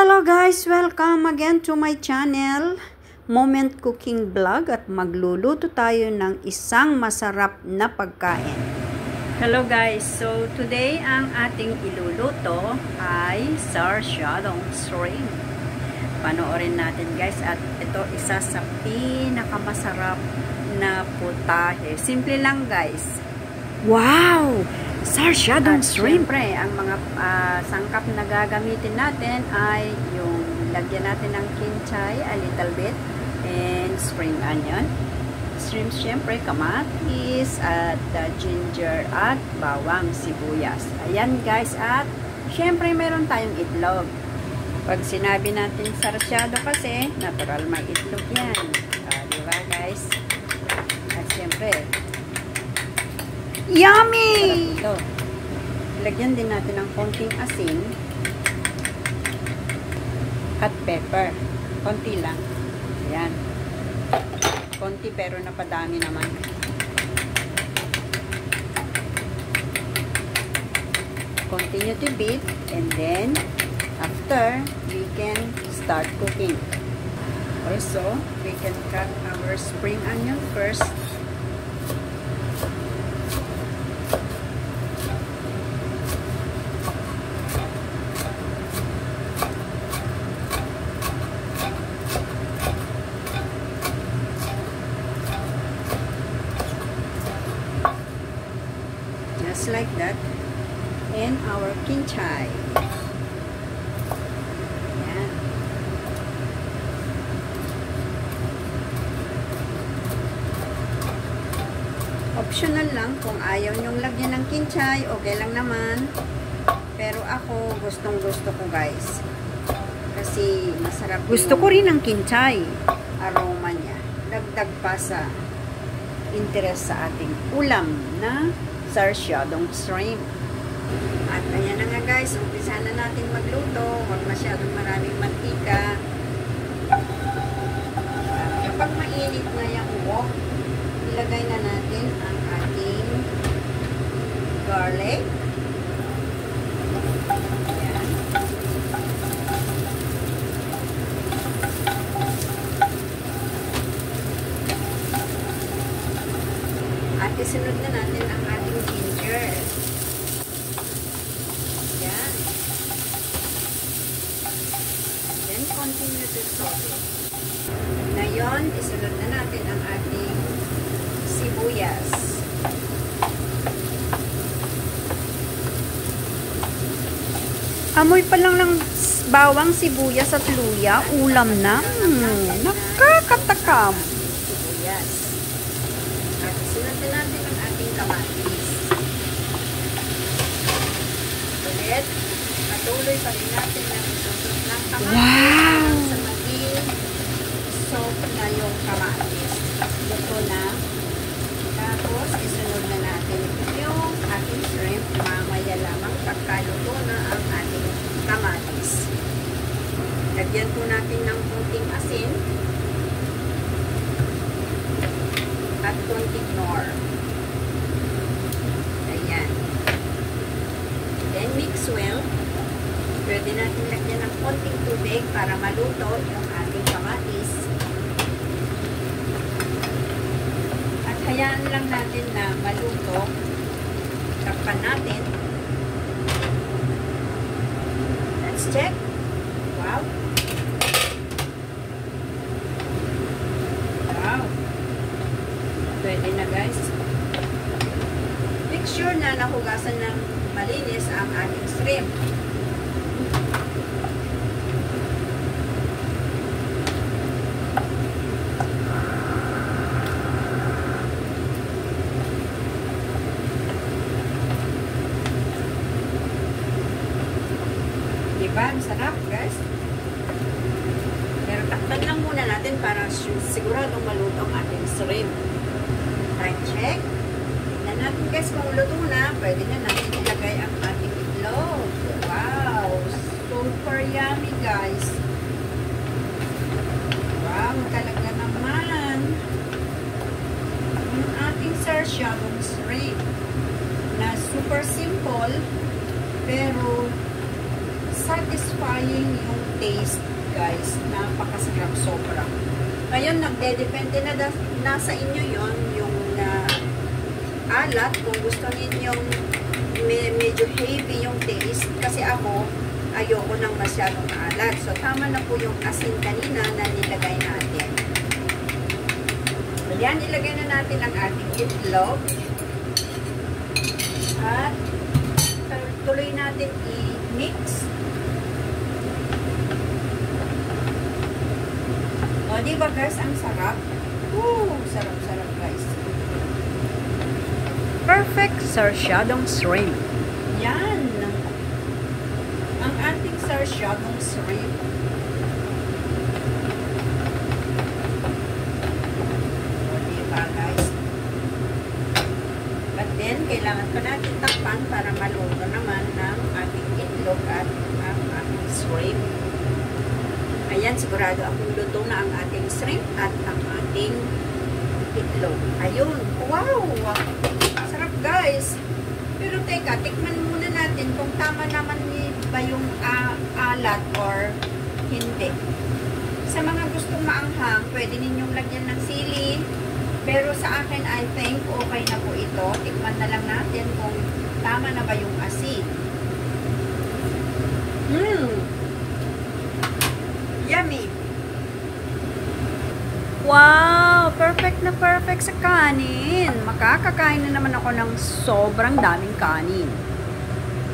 Hello guys! Welcome again to my channel, Moment Cooking Vlog, at magluluto tayo ng isang masarap na pagkain. Hello guys! So today ang ating iluluto ay sarsyadong shrimp. Panoorin natin guys, at ito isa sa pinakamasarap na putahe. Simple lang guys. Wow! Sarsyadong shrimp! Siyempre, ang mga sangkap na gagamitin natin ay yung lagyan natin ng kinchay, a little bit, and spring onion. Shrimp, siyempre, kamatis, at ginger, at bawang sibuyas. Ayan guys, at siyempre meron tayong itlog. Pag sinabi natin sarsyado kasi, natural may itlog yan. Diba guys? At siyempre, yummy! Ito. Lagyan din natin ng konting asin at pepper. Konti lang. Ayan. Konti pero napadami naman. Continue to beat, and then after, we can start cooking. Also, we can cut our spring onion first. Just like that, and our kinchay. Ayan. Optional lang kung ayaw nyong lagyan ng kinchay, okay lang naman. Pero ako, gustong-gusto ko guys. Kasi masarap. Gusto ko rin ng kinchay. Aroma niya. Dagdag pa sa interest sa ating ulam na sarsyadong shrimp. At ayan na nga guys, umpisa na natin magluto. Huwag masyadong maraming mantika. At kapag mainit na yung wok, ilagay na natin ang ating garlic. Ayan. At isunod na natin ang ating ginger. Ayan. Then, continue to saute. Ngayon, isunod na natin ang ating sibuyas. Amoy pa lang ng bawang, sibuyas at luya, ulam na. Nakakatakam. Sibuyas. At isunod na natin ang ating kamatis. Ulit, patuloy pa rin natin ang isusot ng kamatis. Wow! Sa maging soft na yung kamatis. Luto na. Tapos, isunod na natin yung ating shrimp. Mamaya lamang pagkaluto na ang ating kamatis. Lagyan po natin ng konting asin at konting nor. Ayan. Then, mix well. Pwede natin lagyan ng konting tubig para maluto yung ating kamatis. Hayaan lang natin na maluto. Takpan natin. Let's check. Wow. Wow. Pwede na guys. Make sure na nahugasan ng malinis ang ating shrimp. Diba? Sarap, guys. Pero takpan lang muna natin para siguradong maluto ang ating shrimp. Time check. Tignan natin guys kung luto na. Pwede na natin ilagay ang ating itlog. Wow! Super yummy guys. Wow! Talaga naman. Yung ating sarsyadong shrimp na super simple pero satisfying yung taste, guys. Napakasarap, sobra. Ngayon, nagdedepende na sa inyo yon yung alat. Kung gusto ninyong medyo heavy yung taste. Kasi ako, ayoko nang masyadong alat. So, tama na po yung asin kanina na nilagay natin. Ayan, ilagay na natin ang ating itlog. At tuloy natin i-mix. O, diba guys, ang sarap? Woo! Sarap-sarap guys. Perfect sarsyadong shrimp. Yan. Ang ating sarsyadong shrimp. O, diba guys? But then, kailangan pa natin takpan para maluto naman ng ating itlog at ang ating shrimp. Ayan, sigurado akong luto na ang ating shrimp at ang ating itlog. Ayun. Wow! Sarap guys. Pero teka, tikman muna natin kung tama naman ba yung alat or hindi. Sa mga gustong maanghang, pwede ninyong lagyan ng sili. Pero sa akin, I think okay na po ito. Tikman na lang natin kung tama na ba yung asin. Yummy! Wow! Perfect na perfect sa kanin. Makakakain na naman ako ng sobrang daming kanin.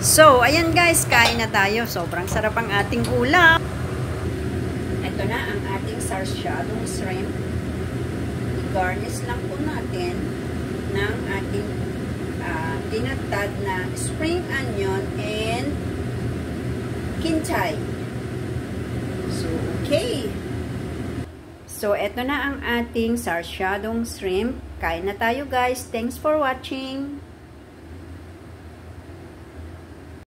So, ayan guys, kain na tayo. Sobrang sarap ang ating ulam. Ito na ang ating sarsyadong shrimp. I-garnish lang po natin ng ating tinatad na spring onion and kinchay. So, okay. So, eto na ang ating sarsyadong shrimp. Kain na tayo guys. Thanks for watching.